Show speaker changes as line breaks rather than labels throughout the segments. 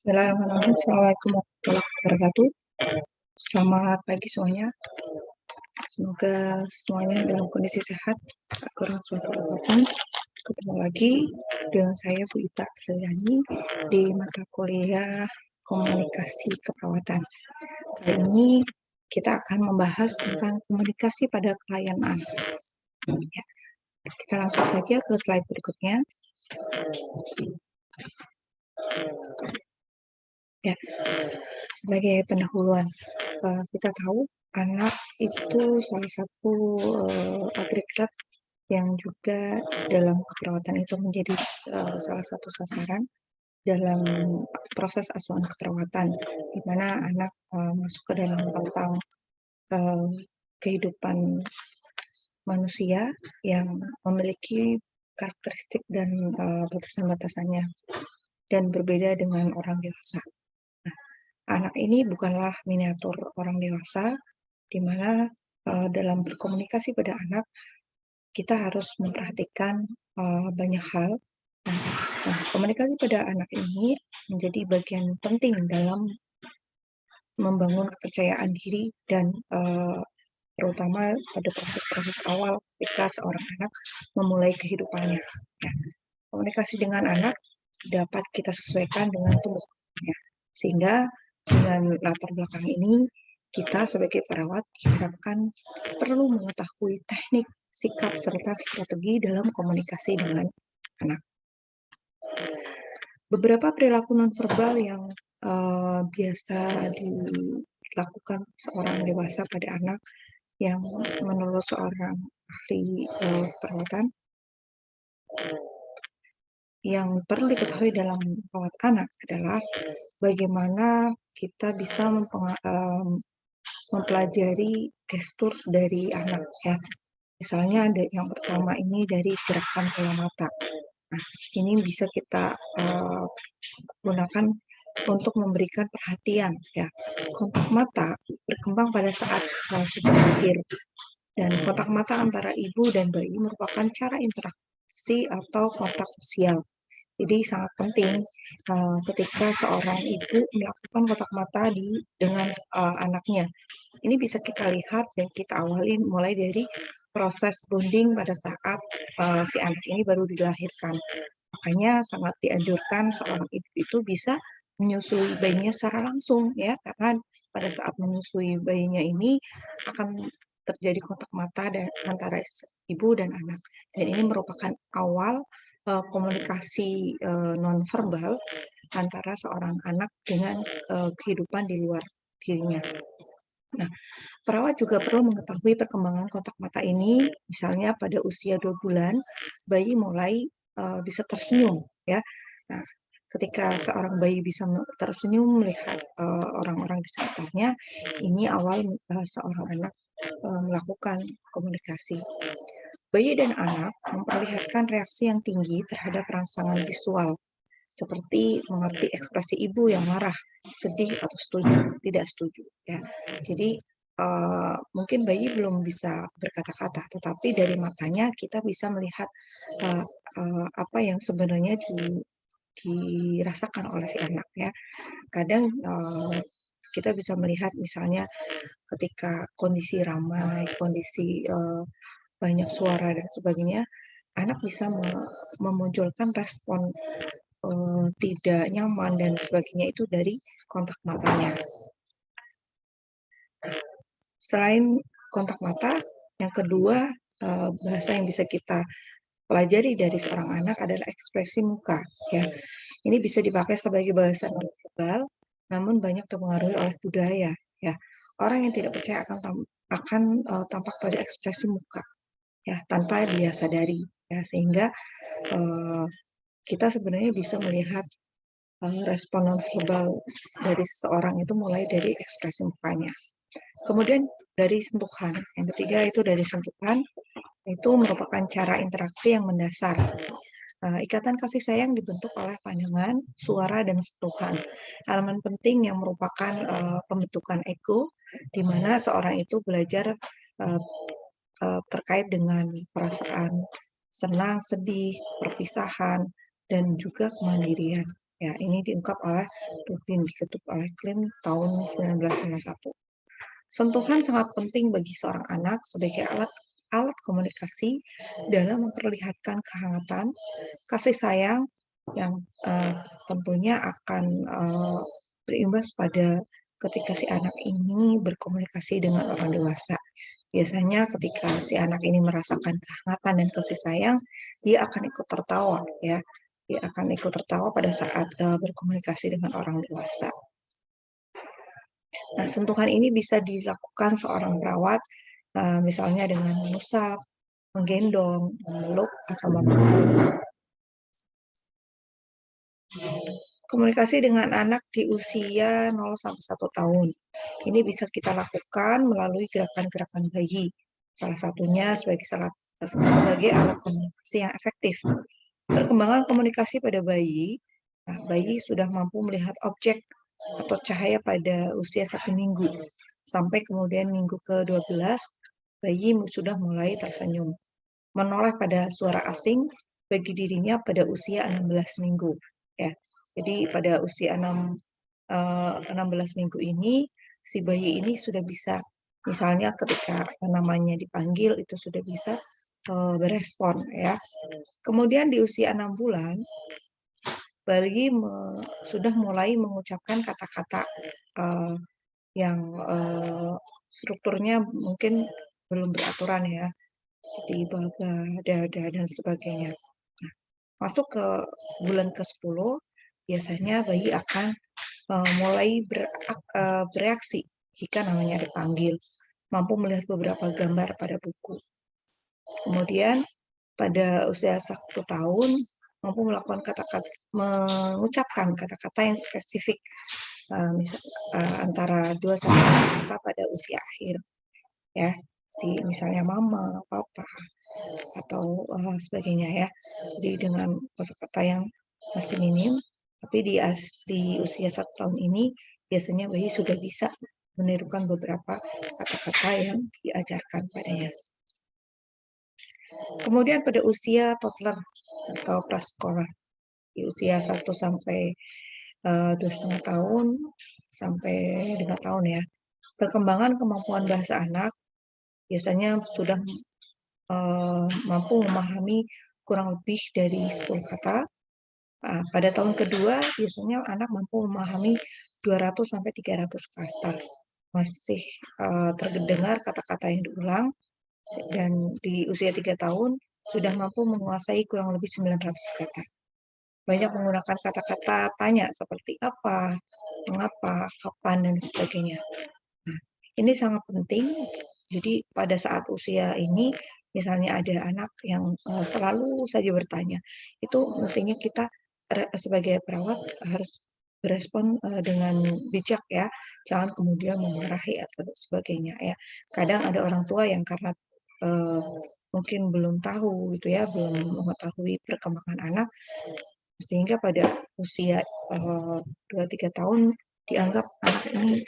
Bismillahirrahmanirrahim. Assalamualaikum warahmatullahi wabarakatuh. Selamat pagi semuanya. Semoga semuanya dalam kondisi sehat. Kurang suatu apapun. Ketemu lagi dengan saya Bu Ita Apriliani di mata kuliah komunikasi keperawatan. Kali ini kita akan membahas tentang komunikasi pada pelayanan. Ya, kita langsung saja ke slide berikutnya. Ya, sebagai pendahuluan, kita tahu anak itu salah satu agregat yang juga dalam keperawatan itu menjadi salah satu sasaran dalam proses asuhan keperawatan, di mana anak masuk ke dalam rentang kehidupan manusia yang memiliki karakteristik dan batasan-batasannya dan berbeda dengan orang dewasa. Anak ini bukanlah miniatur orang dewasa, di mana dalam berkomunikasi pada anak, kita harus memperhatikan banyak hal. Nah, komunikasi pada anak ini menjadi bagian penting dalam membangun kepercayaan diri dan terutama pada proses-proses awal ketika seorang anak memulai kehidupannya. Ya, komunikasi dengan anak dapat kita sesuaikan dengan tumbuhnya, sehingga dengan latar belakang ini, kita sebagai perawat diharapkan perlu mengetahui teknik, sikap, serta strategi dalam komunikasi dengan anak. Beberapa perilaku nonverbal yang biasa dilakukan seorang dewasa pada anak yang menurut seorang ahli perawatan yang perlu diketahui dalam merawat anak adalah bagaimana kita bisa mempelajari gestur dari anak ya. Misalnya ada yang pertama ini dari gerakan bola mata. Nah, ini bisa kita gunakan untuk memberikan perhatian ya. Kontak mata berkembang pada saat sejak lahir, dan kontak mata antara ibu dan bayi merupakan cara interaksi atau kontak sosial. Jadi sangat penting ketika seorang ibu melakukan kontak mata dengan anaknya. Ini bisa kita lihat dan kita awali mulai dari proses bonding pada saat si anak ini baru dilahirkan. Makanya sangat dianjurkan seorang ibu itu bisa menyusui bayinya secara langsung ya, karena pada saat menyusui bayinya ini akan terjadi kontak mata antara ibu dan anak. Dan ini merupakan awal komunikasi nonverbal antara seorang anak dengan kehidupan di luar dirinya. Nah, perawat juga perlu mengetahui perkembangan kontak mata ini, misalnya pada usia 2 bulan, bayi mulai bisa tersenyum, ya. Nah, ketika seorang bayi bisa tersenyum melihat orang-orang di sekitarnya, ini awal seorang anak melakukan komunikasi. Bayi dan anak memperlihatkan reaksi yang tinggi terhadap rangsangan visual, seperti mengerti ekspresi ibu yang marah, sedih, atau setuju, tidak setuju. Ya. Jadi mungkin bayi belum bisa berkata-kata, tetapi dari matanya kita bisa melihat apa yang sebenarnya dirasakan oleh si anak. Ya. Kadang kita bisa melihat misalnya ketika kondisi ramai, kondisi banyak suara dan sebagainya, anak bisa memunculkan respon tidak nyaman dan sebagainya itu dari kontak matanya. Selain kontak mata, yang kedua bahasa yang bisa kita pelajari dari seorang anak adalah ekspresi muka. Ya, ini bisa dipakai sebagai bahasa nonverbal, namun banyak dipengaruhi oleh budaya. Ya, orang yang tidak percaya akan tampak pada ekspresi muka, ya tanpa dia sadari. Ya, sehingga kita sebenarnya bisa melihat respon nonverbal dari seseorang itu mulai dari ekspresi mukanya. Kemudian dari sentuhan. Yang ketiga itu dari sentuhan, itu merupakan cara interaksi yang mendasar. Ikatan kasih sayang dibentuk oleh pandangan, suara, dan sentuhan. Elemen penting yang merupakan pembentukan ego, di mana seorang itu belajar terkait dengan perasaan senang, sedih, perpisahan, dan juga kemandirian. Ya, ini diungkap oleh Duvin, diketuk oleh Klim tahun 1991. Sentuhan sangat penting bagi seorang anak sebagai alat komunikasi dalam memperlihatkan kehangatan, kasih sayang yang tentunya akan berimbas pada ketika si anak ini berkomunikasi dengan orang dewasa. Biasanya ketika si anak ini merasakan kehangatan dan kasih sayang, dia akan ikut tertawa ya. Dia akan ikut tertawa pada saat berkomunikasi dengan orang dewasa. Nah, sentuhan ini bisa dilakukan seorang perawat, misalnya dengan mengusap, menggendong, memeluk, atau memangku. Komunikasi dengan anak di usia 0-1 tahun. Ini bisa kita lakukan melalui gerakan-gerakan bayi. Salah satunya sebagai alat komunikasi yang efektif. Perkembangan komunikasi pada bayi, bayi sudah mampu melihat objek atau cahaya pada usia 1 minggu. Sampai kemudian minggu ke-12, bayi sudah mulai tersenyum. Menoleh pada suara asing bagi dirinya pada usia 16 minggu. Ya, jadi pada usia 16 minggu ini, si bayi ini sudah bisa, misalnya ketika namanya dipanggil, itu sudah bisa berespon. Ya. Kemudian di usia 6 bulan, bayi sudah mulai mengucapkan kata-kata yang strukturnya mungkin belum beraturan ya, seperti baba, dada, dan sebagainya. Nah, masuk ke bulan ke-10, biasanya bayi akan mulai bereaksi jika namanya dipanggil, mampu melihat beberapa gambar pada buku. Kemudian pada usia 1 tahun, mampu mengucapkan kata-kata yang spesifik, antara 2-3 kata pada usia akhir. Ya, misalnya mama, papa, atau sebagainya ya. Jadi dengan kosakata yang masih minim, tapi di usia 1 tahun ini biasanya bayi sudah bisa menirukan beberapa kata-kata yang diajarkan padanya. Kemudian pada usia toddler atau prasekolah, di usia 1 sampai 2,5 tahun sampai 5 tahun ya, perkembangan kemampuan bahasa anak biasanya sudah mampu memahami kurang lebih dari 10 kata. Pada tahun kedua, biasanya anak mampu memahami 200-300 kata. Masih terdengar kata-kata yang diulang, dan di usia 3 tahun sudah mampu menguasai kurang lebih 900 kata. Banyak menggunakan kata-kata tanya seperti apa, mengapa, kapan, dan sebagainya. Nah, ini sangat penting. Jadi pada saat usia ini, misalnya ada anak yang selalu saja bertanya, itu mestinya kita sebagai perawat harus berespon dengan bijak ya, jangan kemudian memarahi atau sebagainya ya. Kadang ada orang tua yang karena mungkin belum tahu gitu ya, belum mengetahui perkembangan anak, sehingga pada usia 2-3 tahun dianggap anak ini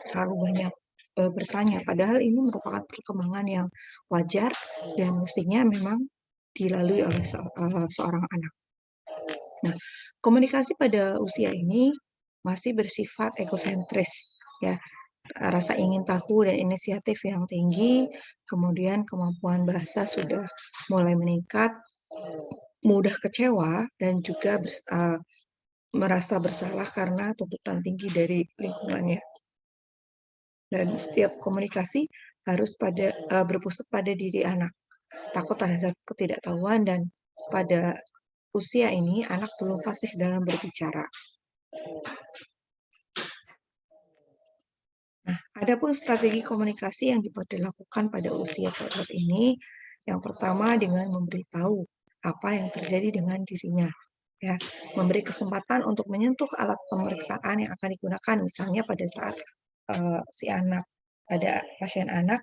terlalu banyak bertanya, padahal ini merupakan perkembangan yang wajar dan mestinya memang dilalui oleh seorang anak. Nah, komunikasi pada usia ini masih bersifat egosentris ya, rasa ingin tahu dan inisiatif yang tinggi, kemudian kemampuan bahasa sudah mulai meningkat, mudah kecewa, dan juga merasa bersalah karena tuntutan tinggi dari lingkungannya. Dan setiap komunikasi harus berpusat pada diri anak, takut terhadap ketidaktahuan, dan pada usia ini anak belum fasih dalam berbicara. Nah, ada pun strategi komunikasi yang dilakukan pada usia toddler ini. Yang pertama dengan memberitahu apa yang terjadi dengan dirinya. Ya, memberi kesempatan untuk menyentuh alat pemeriksaan yang akan digunakan, misalnya pada saat pasien anak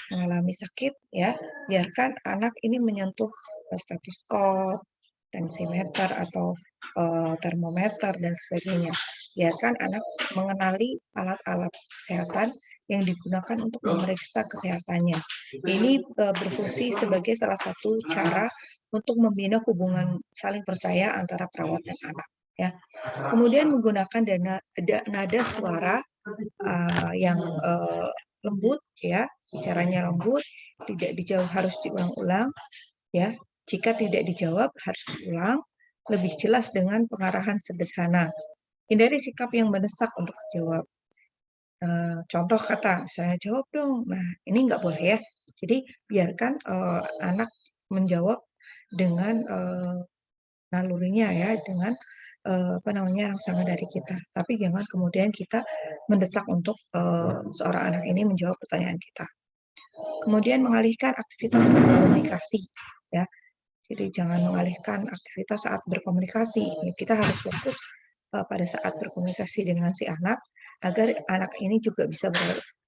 mengalami sakit, ya, biarkan anak ini menyentuh stetoskop, tensimeter, atau termometer, dan sebagainya. Biarkan anak mengenali alat-alat kesehatan yang digunakan untuk memeriksa kesehatannya. Ini berfungsi sebagai salah satu cara untuk membina hubungan saling percaya antara perawat dan anak. Ya. Kemudian menggunakan nada suara yang lembut, ya, bicaranya lembut, tidak dijawab harus diulang-ulang, ya. Jika tidak dijawab harus diulang, lebih jelas dengan pengarahan sederhana. Hindari sikap yang mendesak untuk dijawab. Contoh kata, misalnya jawab dong. Nah, ini nggak boleh ya. Jadi biarkan anak menjawab dengan nalurinya ya, dengan apa namanya rangsangan dari kita. Tapi jangan kemudian kita mendesak untuk seorang anak ini menjawab pertanyaan kita. Kemudian mengalihkan aktivitas berkomunikasi, ya. Jadi jangan mengalihkan aktivitas saat berkomunikasi. Kita harus fokus pada saat berkomunikasi dengan si anak agar anak ini juga bisa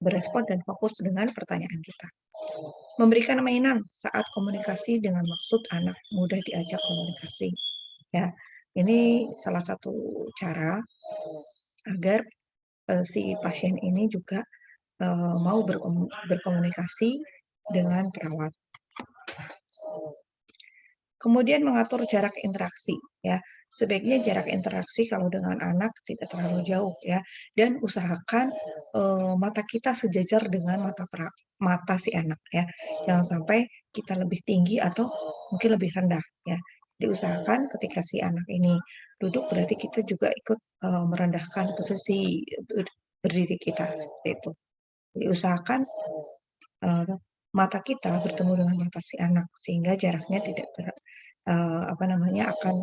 berespon dan fokus dengan pertanyaan kita. Memberikan mainan saat komunikasi dengan maksud anak mudah diajak komunikasi. Ya, ini salah satu cara agar si pasien ini juga mau berkomunikasi dengan perawat. Kemudian mengatur jarak interaksi, ya. Sebaiknya jarak interaksi kalau dengan anak tidak terlalu jauh, ya. Dan usahakan mata kita sejajar dengan mata si anak, ya. Jangan sampai kita lebih tinggi atau mungkin lebih rendah, ya. Diusahakan ketika si anak ini duduk berarti kita juga ikut merendahkan posisi berdiri kita seperti itu. Diusahakan mata kita bertemu dengan mata si anak sehingga jaraknya tidak apa namanya akan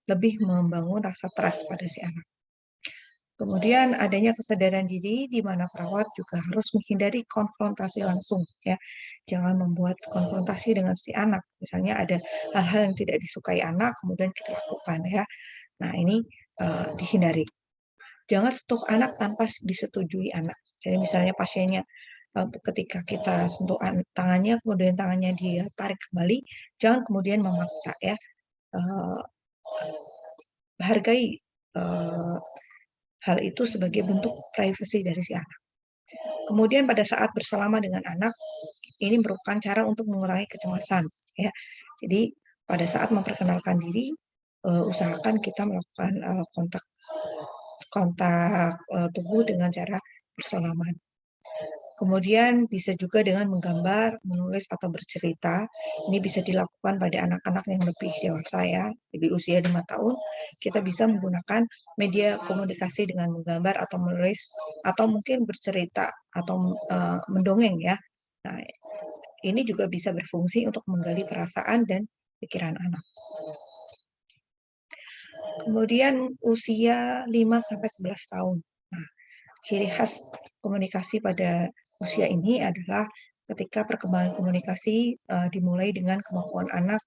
lebih membangun rasa trust pada si anak. Kemudian adanya kesadaran diri di mana perawat juga harus menghindari konfrontasi langsung, ya. Jangan membuat konfrontasi dengan si anak. Misalnya ada hal-hal yang tidak disukai anak kemudian kita lakukan, ya. Nah, ini dihindari. Jangan sentuh anak tanpa disetujui anak. Jadi misalnya pasiennya ketika kita sentuh tangannya, kemudian tangannya dia tarik kembali, jangan kemudian memaksa, ya. Hargai hal itu sebagai bentuk privasi dari si anak. Kemudian pada saat bersalaman dengan anak, ini merupakan cara untuk mengurangi kecemasan, ya. Jadi pada saat memperkenalkan diri, usahakan kita melakukan kontak tubuh dengan cara bersalaman. Kemudian bisa juga dengan menggambar, menulis, atau bercerita. Ini bisa dilakukan pada anak-anak yang lebih dewasa, ya, di usia 5 tahun. Kita bisa menggunakan media komunikasi dengan menggambar atau menulis, atau mungkin bercerita atau mendongeng, ya. Nah, ini juga bisa berfungsi untuk menggali perasaan dan pikiran anak. Kemudian usia 5-11 tahun. Nah, ciri khas komunikasi pada usia ini adalah ketika perkembangan komunikasi dimulai dengan kemampuan anak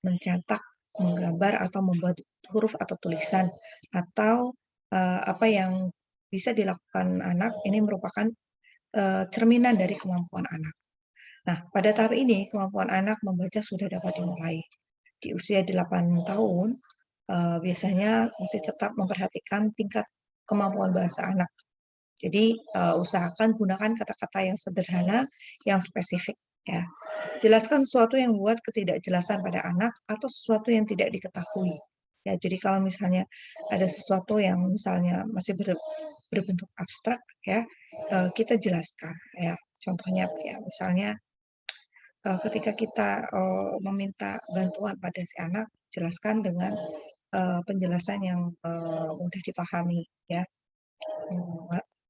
mencetak, menggambar, atau membuat huruf atau tulisan, atau apa yang bisa dilakukan anak ini merupakan cerminan dari kemampuan anak. Nah, pada tahap ini kemampuan anak membaca sudah dapat dimulai. Di usia 8 tahun, biasanya masih tetap memperhatikan tingkat kemampuan bahasa anak. Jadi, usahakan gunakan kata-kata yang sederhana, yang spesifik, ya. Jelaskan sesuatu yang membuat ketidakjelasan pada anak atau sesuatu yang tidak diketahui. Ya, jadi kalau misalnya ada sesuatu yang misalnya masih berbentuk abstrak, ya, kita jelaskan, ya. Contohnya, ya, misalnya ketika kita meminta bantuan pada si anak, jelaskan dengan penjelasan yang mudah dipahami, ya.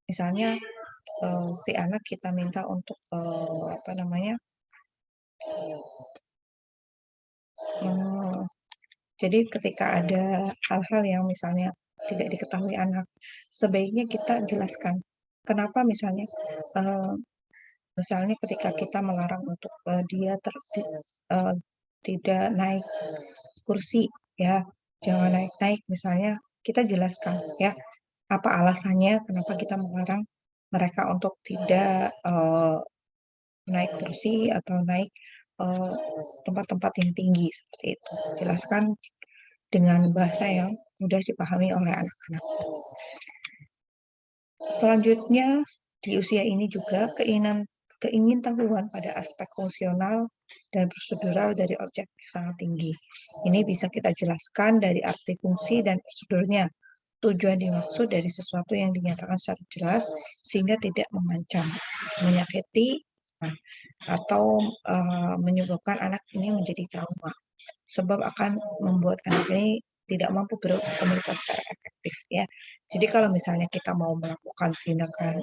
Misalnya si anak kita minta untuk apa namanya, jadi ketika ada hal-hal yang misalnya tidak diketahui anak, sebaiknya kita jelaskan kenapa misalnya misalnya ketika kita melarang untuk dia tidak naik kursi, ya, jangan naik-naik misalnya, kita jelaskan, ya, apa alasannya kenapa kita melarang mereka untuk tidak naik kursi atau naik tempat-tempat yang tinggi seperti itu. Jelaskan dengan bahasa yang mudah dipahami oleh anak-anak. Selanjutnya, Di usia ini juga keingintahuan pada aspek fungsional dan prosedural dari objek sangat tinggi. Ini bisa kita jelaskan dari arti fungsi dan prosedurnya. Tujuan dimaksud dari sesuatu yang dinyatakan secara jelas sehingga tidak mengancam, menyakiti, nah, atau menyebabkan anak ini menjadi trauma. Sebab akan membuat anak ini tidak mampu berkomunikasi secara efektif ya. Jadi kalau misalnya kita mau melakukan tindakan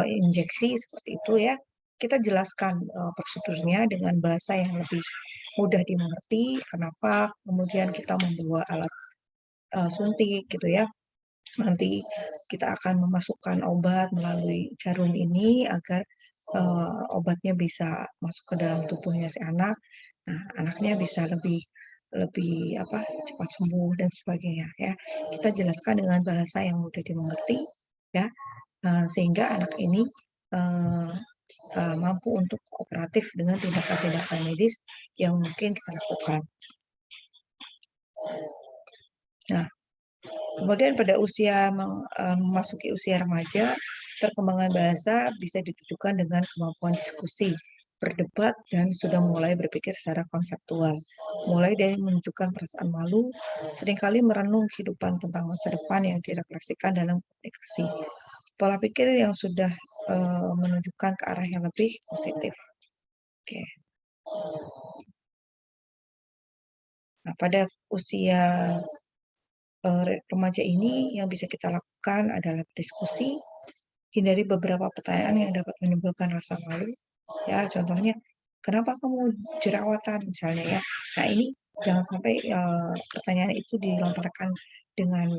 injeksi seperti itu ya, kita jelaskan prosedurnya dengan bahasa yang lebih mudah dimengerti. Kenapa kemudian kita membawa alat suntik gitu ya. Nanti kita akan memasukkan obat melalui jarum ini agar obatnya bisa masuk ke dalam tubuhnya si anak. Nah, anaknya bisa lebih lebih cepat sembuh dan sebagainya ya. Kita jelaskan dengan bahasa yang mudah dimengerti ya, sehingga anak ini eh, mampu untuk kooperatif dengan tindakan-tindakan medis yang mungkin kita lakukan. Nah, kemudian pada memasuki usia remaja, perkembangan bahasa bisa ditujukan dengan kemampuan diskusi, berdebat, dan sudah mulai berpikir secara konseptual. Mulai dari menunjukkan perasaan malu, seringkali merenung kehidupan tentang masa depan yang direfleksikan dalam komunikasi. Pola pikir yang sudah menunjukkan ke arah yang lebih positif. Oke. Nah, pada usia remaja ini yang bisa kita lakukan adalah diskusi, hindari beberapa pertanyaan yang dapat menimbulkan rasa malu. Ya, contohnya, kenapa kamu jerawatan misalnya ya. Nah, ini jangan sampai pertanyaan itu dilontarkan dengan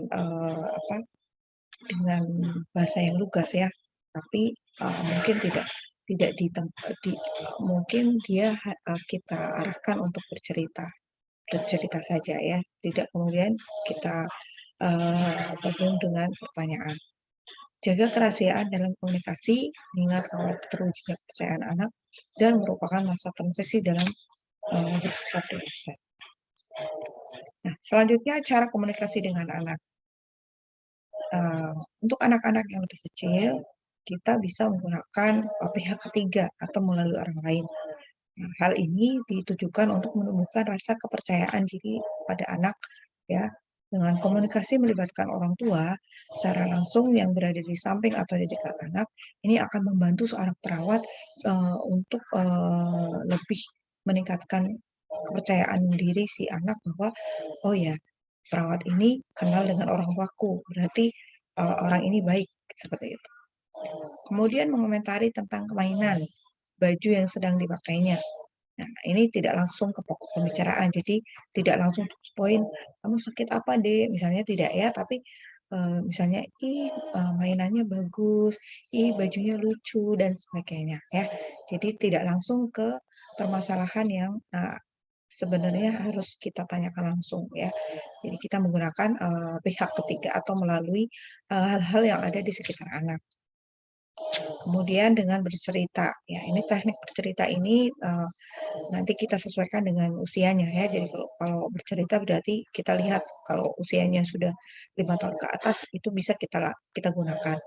dengan bahasa yang lugas ya. Tapi mungkin tidak mungkin dia kita arahkan untuk bercerita saja ya, tidak kemudian kita gabung dengan pertanyaan. Jaga kerahasiaan dalam komunikasi, ingat awal terwujudnya kepercayaan anak, dan merupakan masa transisi dalam bersikap dewasa. Nah, selanjutnya cara komunikasi dengan anak. Untuk anak-anak yang lebih kecil, kita bisa menggunakan pihak ketiga atau melalui orang lain. Nah, hal ini ditujukan untuk menumbuhkan rasa kepercayaan diri pada anak ya. Dengan komunikasi melibatkan orang tua secara langsung yang berada di samping atau di dekat anak, ini akan membantu seorang perawat untuk lebih meningkatkan kepercayaan diri si anak bahwa oh ya, perawat ini kenal dengan orang tuaku, berarti orang ini baik seperti itu. Kemudian mengomentari tentang mainan, baju yang sedang dipakainya. Nah, ini tidak langsung ke pokok pembicaraan, jadi tidak langsung to poin, kamu sakit apa deh, misalnya tidak ya, tapi misalnya, ih mainannya bagus, ih bajunya lucu, dan sebagainya ya. Jadi tidak langsung ke permasalahan yang sebenarnya harus kita tanyakan langsung ya. Jadi kita menggunakan pihak ketiga atau melalui hal-hal yang ada di sekitar anak. Kemudian dengan bercerita, ya ini teknik bercerita ini nanti kita sesuaikan dengan usianya ya. Jadi kalau bercerita berarti kita lihat kalau usianya sudah 5 tahun ke atas itu bisa kita gunakan.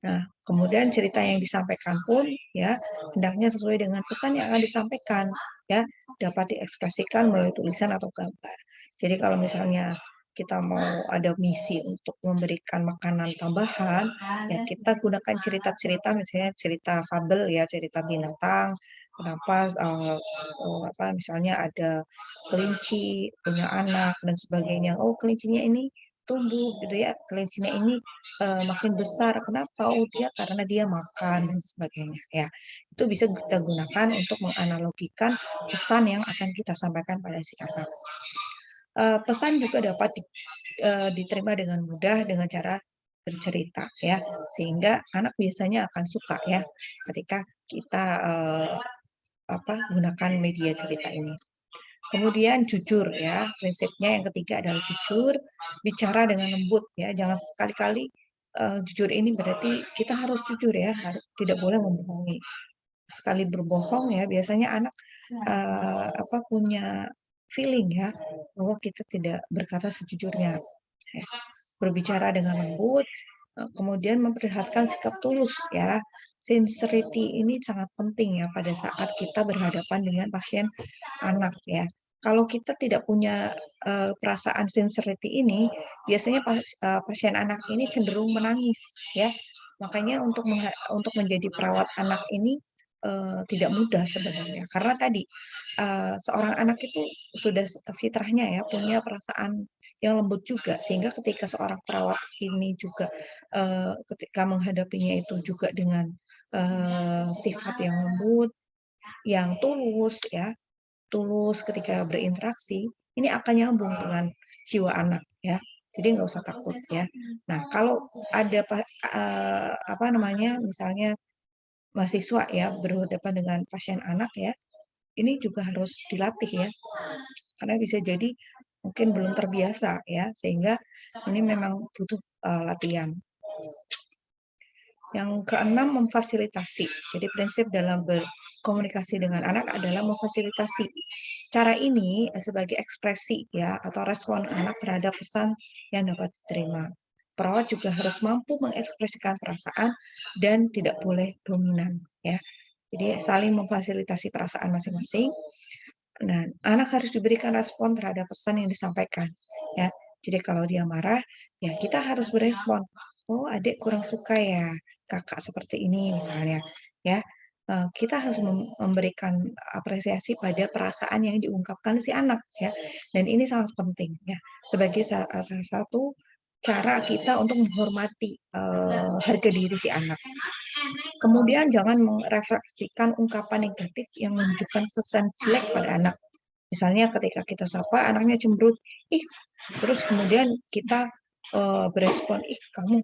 Nah, kemudian cerita yang disampaikan pun ya hendaknya sesuai dengan pesan yang akan disampaikan ya, dapat diekspresikan melalui tulisan atau gambar. Jadi kalau misalnya kita mau ada misi untuk memberikan makanan tambahan, ya kita gunakan cerita-cerita misalnya cerita fabel ya, cerita binatang. Kenapa misalnya ada kelinci punya anak dan sebagainya. Oh, kelincinya ini tumbuh gitu ya. Kelincinya ini makin besar. Kenapa? Oh, karena dia makan dan sebagainya ya. Itu bisa kita gunakan untuk menganalogikan pesan yang akan kita sampaikan pada si anak. Pesan juga dapat diterima dengan mudah dengan cara bercerita ya, sehingga anak biasanya akan suka ya ketika kita gunakan media cerita ini. Kemudian jujur ya, prinsipnya yang ketiga adalah jujur, bicara dengan lembut ya, jangan sekali-kali jujur ini berarti kita harus jujur ya, tidak boleh membohongi. Sekali berbohong ya, biasanya anak punya feeling ya bahwa kita tidak berkata sejujurnya. Ya. Berbicara dengan lembut, Kemudian memperlihatkan sikap tulus ya. Sincerity ini sangat penting ya pada saat kita berhadapan dengan pasien anak ya. Kalau kita tidak punya perasaan sincerity ini, biasanya pasien anak ini cenderung menangis ya. Makanya untuk menjadi perawat anak ini tidak mudah sebenarnya. Karena tadi seorang anak itu sudah fitrahnya ya punya perasaan yang lembut juga, sehingga ketika seorang perawat ini juga ketika menghadapinya itu juga dengan sifat yang lembut, yang tulus ya, tulus ketika berinteraksi, ini akan nyambung dengan jiwa anak ya. Jadi nggak usah takut ya. Nah, kalau ada apa namanya, misalnya mahasiswa ya berhadapan dengan pasien anak ya, ini juga harus dilatih ya. Karena bisa jadi mungkin belum terbiasa ya, sehingga ini memang butuh latihan. Yang keenam, memfasilitasi. Jadi prinsip dalam berkomunikasi dengan anak adalah memfasilitasi. Cara ini sebagai ekspresi ya atau respon anak terhadap pesan yang dapat diterima. Perawat juga harus mampu mengekspresikan perasaan dan tidak boleh dominan ya. Jadi saling memfasilitasi perasaan masing-masing. Nah, anak harus diberikan respon terhadap pesan yang disampaikan ya. Jadi kalau dia marah, ya kita harus berespon. Oh, adik kurang suka ya kakak seperti ini misalnya ya. Kita harus memberikan apresiasi pada perasaan yang diungkapkan si anak ya. Dan ini sangat penting ya sebagai salah satu cara kita untuk menghormati harga diri si anak. Kemudian jangan merefleksikan ungkapan negatif yang menunjukkan kesan jelek pada anak. Misalnya ketika kita sapa, anaknya cemberut, ih, terus kemudian kita berespon, ih kamu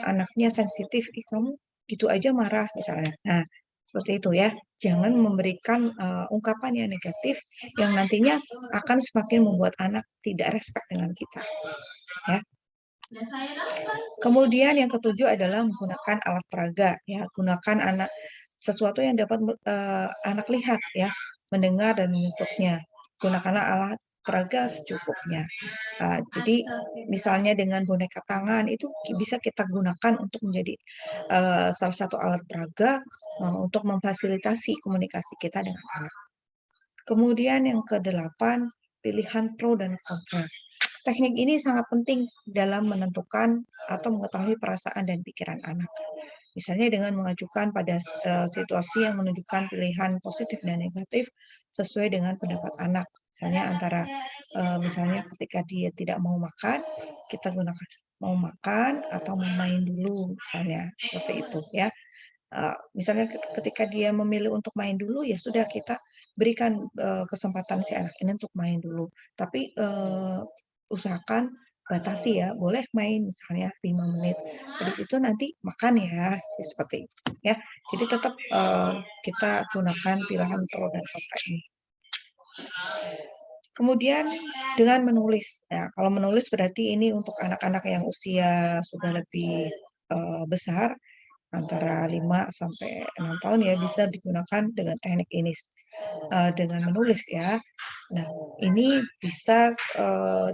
anaknya sensitif, ih kamu gitu aja marah misalnya. Nah, seperti itu ya. Jangan memberikan ungkapan yang negatif yang nantinya akan semakin membuat anak tidak respect dengan kita. Ya. Kemudian yang ketujuh adalah menggunakan alat peraga ya, gunakan sesuatu yang dapat anak lihat ya, mendengar dan menyentuhnya. Gunakanlah alat peraga secukupnya. Jadi misalnya dengan boneka tangan itu bisa kita gunakan untuk menjadi salah satu alat peraga untuk memfasilitasi komunikasi kita dengan anak. Kemudian yang kedelapan, pilihan pro dan kontra. Teknik ini sangat penting dalam menentukan atau mengetahui perasaan dan pikiran anak. Misalnya dengan mengajukan pada situasi yang menunjukkan pilihan positif dan negatif sesuai dengan pendapat anak. Misalnya antara misalnya ketika dia tidak mau makan, kita gunakan mau makan atau mau main dulu misalnya seperti itu ya. Misalnya ketika dia memilih untuk main dulu, ya sudah kita berikan kesempatan si anak ini untuk main dulu. Tapi usahakan batasi ya, boleh main misalnya 5 menit. Habis itu nanti makan ya, seperti itu ya. Jadi tetap kita gunakan pilihan pro dan kontra ini. Kemudian dengan menulis. Ya, kalau menulis berarti ini untuk anak-anak yang usia sudah lebih besar, antara 5 sampai 6 tahun ya, bisa digunakan dengan teknik ini, dengan menulis ya. Nah, ini bisa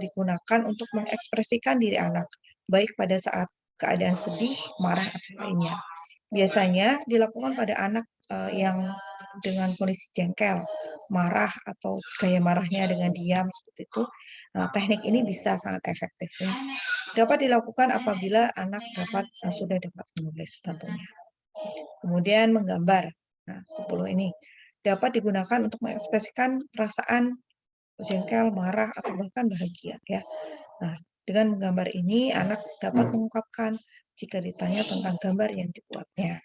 digunakan untuk mengekspresikan diri anak, baik pada saat keadaan sedih, marah, atau lainnya. Biasanya dilakukan pada anak yang dengan kondisi jengkel, marah, atau gaya marahnya dengan diam seperti itu. Teknik ini bisa sangat efektif ya. Dapat dilakukan apabila anak sudah dapat menulis tentunya. Kemudian menggambar. Nah, 10 ini dapat digunakan untuk mengekspresikan perasaan jengkel, marah, atau bahkan bahagia ya. Nah, dengan menggambar ini anak dapat mengungkapkan jika ditanya tentang gambar yang dibuatnya.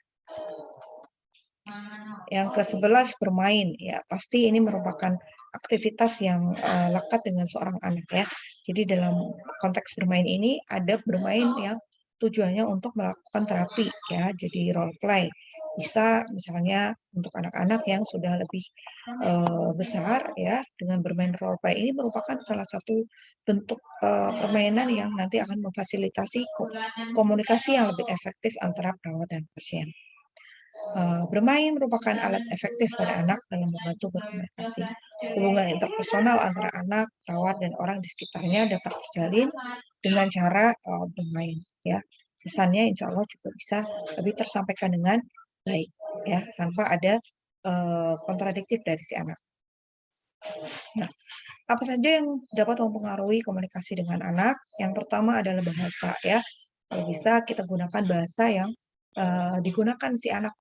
Yang ke-11, bermain ya. Pasti ini merupakan aktivitas yang lekat dengan seorang anak ya. Jadi dalam konteks bermain ini ada bermain yang tujuannya untuk melakukan terapi ya. Jadi role play. Bisa misalnya untuk anak-anak yang sudah lebih besar ya, dengan bermain role play ini merupakan salah satu bentuk permainan yang nanti akan memfasilitasi komunikasi yang lebih efektif antara perawat dan pasien. Bermain merupakan alat efektif pada anak dalam membantu berkomunikasi. Hubungan interpersonal antara anak, perawat, dan orang di sekitarnya dapat terjalin dengan cara bermain. Ya, pesannya insya Allah juga bisa lebih tersampaikan dengan baik, ya, tanpa ada kontradiktif dari si anak. Nah, apa saja yang dapat mempengaruhi komunikasi dengan anak? Yang pertama adalah bahasa, ya. Kalau bisa kita gunakan bahasa yang digunakan si anak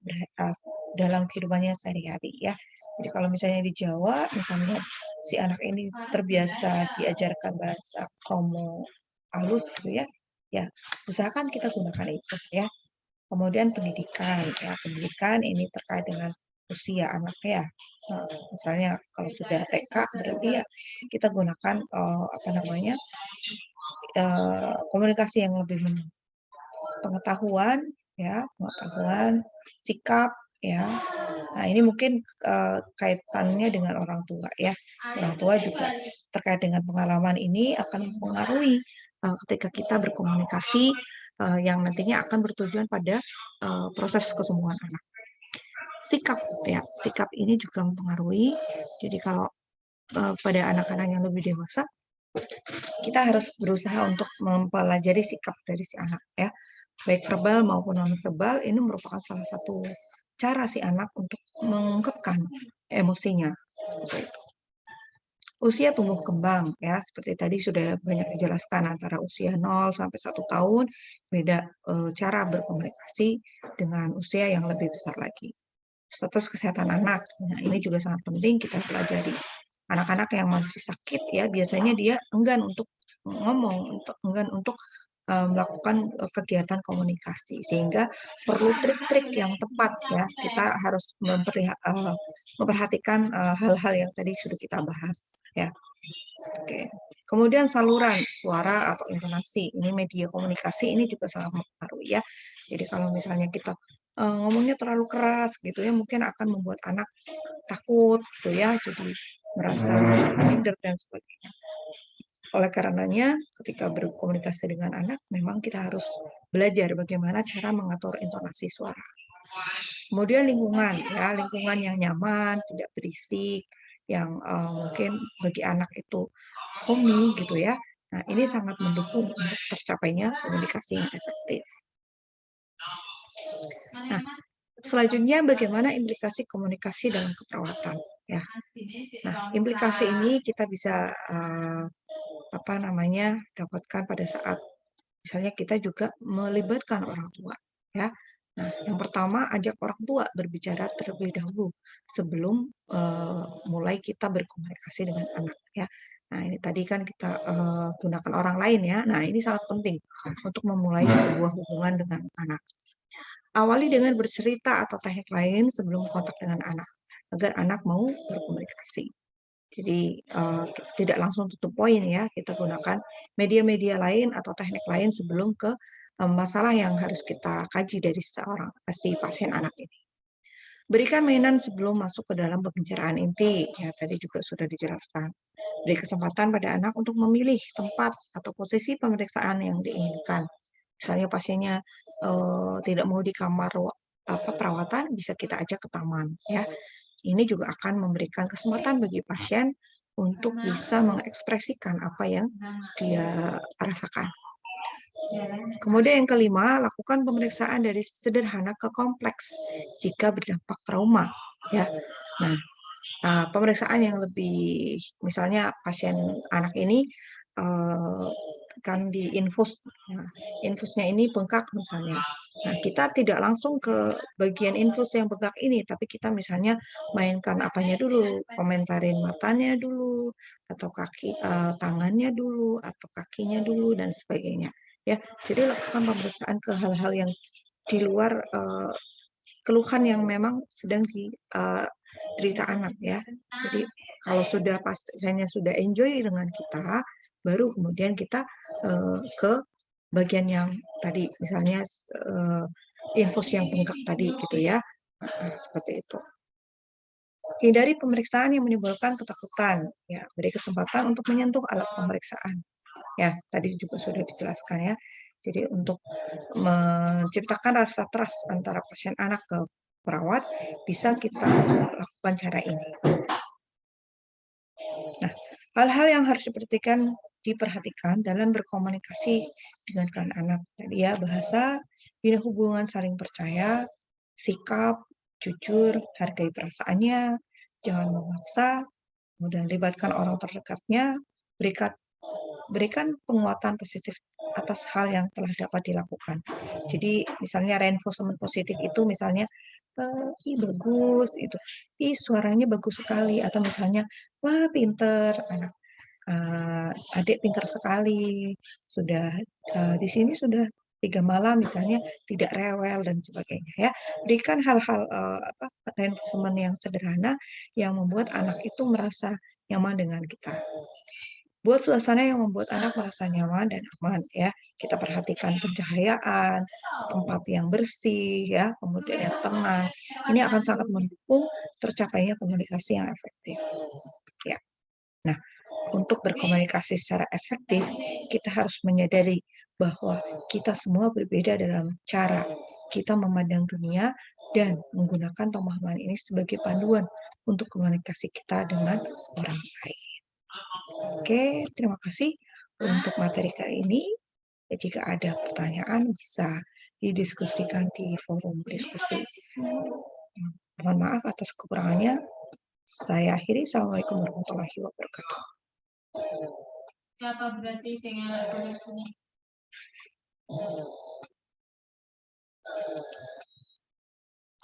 dalam kehidupannya sehari-hari, ya. Jadi kalau misalnya di Jawa, misalnya si anak ini terbiasa diajarkan bahasa kromo halus gitu ya, ya usahakan kita gunakan itu, ya. Kemudian pendidikan, ya pendidikan ini terkait dengan usia anaknya, ya. Nah, misalnya kalau sudah TK berarti ya kita gunakan apa namanya komunikasi yang lebih pengetahuan, ya pengetahuan, sikap, ya. Nah ini mungkin kaitannya dengan orang tua, ya. Orang tua juga terkait dengan pengalaman ini akan mempengaruhi ketika kita berkomunikasi yang nantinya akan bertujuan pada proses kesembuhan anak. Sikap, ya sikap ini juga mempengaruhi. Jadi kalau pada anak-anak yang lebih dewasa, kita harus berusaha untuk mempelajari sikap dari si anak, ya, baik verbal maupun non verbal. Ini merupakan salah satu cara si anak untuk mengungkapkan emosinya, seperti itu. Usia tumbuh kembang, ya seperti tadi sudah banyak dijelaskan, antara usia 0 sampai 1 tahun beda cara berkomunikasi dengan usia yang lebih besar lagi. Status kesehatan anak, nah ini juga sangat penting kita pelajari. Anak-anak yang masih sakit, ya biasanya dia enggan untuk ngomong, enggan untuk melakukan kegiatan komunikasi, sehingga perlu trik-trik yang tepat, ya. Kita harus memperhatikan hal-hal yang tadi sudah kita bahas, ya. Oke. Kemudian saluran suara atau intonasi, ini media komunikasi ini juga sangat mempengaruhi, ya. Jadi kalau misalnya kita ngomongnya terlalu keras gitu ya, mungkin akan membuat anak takut gitu ya, jadi merasa minder dan sebagainya. Oleh karenanya, ketika berkomunikasi dengan anak, memang kita harus belajar bagaimana cara mengatur intonasi suara. Kemudian lingkungan, ya lingkungan yang nyaman, tidak berisik, yang mungkin bagi anak itu homey gitu ya. Nah, ini sangat mendukung untuk tercapainya komunikasi yang efektif. Nah, selanjutnya bagaimana implikasi komunikasi dalam keperawatan, ya. Nah, implikasi ini kita bisa apa namanya dapatkan pada saat misalnya kita juga melibatkan orang tua, ya. Nah, yang pertama ajak orang tua berbicara terlebih dahulu sebelum mulai kita berkomunikasi dengan anak, ya. Nah, ini tadi kan kita gunakan orang lain, ya. Nah, ini sangat penting untuk memulai sebuah hubungan dengan anak. Awali dengan bercerita atau teknik lain sebelum kontak dengan anak, agar anak mau berkomunikasi. Jadi tidak langsung tutup poin, ya, kita gunakan media-media lain atau teknik lain sebelum ke masalah yang harus kita kaji dari si pasien anak ini. Berikan mainan sebelum masuk ke dalam pembicaraan inti, ya tadi juga sudah dijelaskan. Beri kesempatan pada anak untuk memilih tempat atau posisi pemeriksaan yang diinginkan. Misalnya pasiennya tidak mau di kamar perawatan, bisa kita ajak ke taman, ya. Ini juga akan memberikan kesempatan bagi pasien untuk bisa mengekspresikan apa yang dia rasakan. Kemudian yang kelima, lakukan pemeriksaan dari sederhana ke kompleks jika berdampak trauma, ya. Nah, pemeriksaan yang lebih, misalnya pasien anak ini kan diinfus, nah, infusnya ini bengkak misalnya. Nah, kita tidak langsung ke bagian infus yang bengkak ini, tapi kita misalnya mainkan apanya dulu, komentarin matanya dulu, atau tangannya dulu, atau kakinya dulu, dan sebagainya. Ya, jadi lakukan pemeriksaan ke hal-hal yang di luar keluhan yang memang sedang diderita anak, ya. Jadi kalau sudah pasiennya sudah enjoy dengan kita, baru kemudian kita ke bagian yang tadi, misalnya infus yang bengkak tadi gitu ya. Seperti itu. Hindari pemeriksaan yang menimbulkan ketakutan, ya. Beri kesempatan untuk menyentuh alat pemeriksaan. Ya, tadi juga sudah dijelaskan, ya. Jadi untuk menciptakan rasa trust antara pasien anak ke perawat, bisa kita lakukan cara ini. Nah, hal-hal yang harus diperhatikan diperhatikan dalam berkomunikasi dengan anak. Tadi ya, bahasa, bina hubungan saling percaya, sikap, jujur, hargai perasaannya, jangan memaksa, kemudian libatkan orang terdekatnya, berikan berikan penguatan positif atas hal yang telah dapat dilakukan. Jadi misalnya reinforcement positif itu misalnya, "Ih bagus," itu, "Ih suaranya bagus sekali," atau misalnya, "Wah pinter anak, adik pinter sekali, sudah, di sini sudah 3 malam," misalnya, "tidak rewel," dan sebagainya ya. Berikan hal-hal, reinforcement yang sederhana yang membuat anak itu merasa nyaman dengan kita. Buat suasana yang membuat anak merasa nyaman dan aman ya. Kita perhatikan pencahayaan, tempat yang bersih ya, kemudian yang tenang. Ini akan sangat mendukung tercapainya komunikasi yang efektif. Ya. Nah, untuk berkomunikasi secara efektif, kita harus menyadari bahwa kita semua berbeda dalam cara kita memandang dunia dan menggunakan pemahaman ini sebagai panduan untuk komunikasi kita dengan orang lain. Oke, terima kasih untuk materi kali ini. Jika ada pertanyaan bisa didiskusikan di forum diskusi. Mohon maaf atas kekurangannya. Saya akhiri. Assalamualaikum warahmatullahi wabarakatuh.
Siapa berarti sing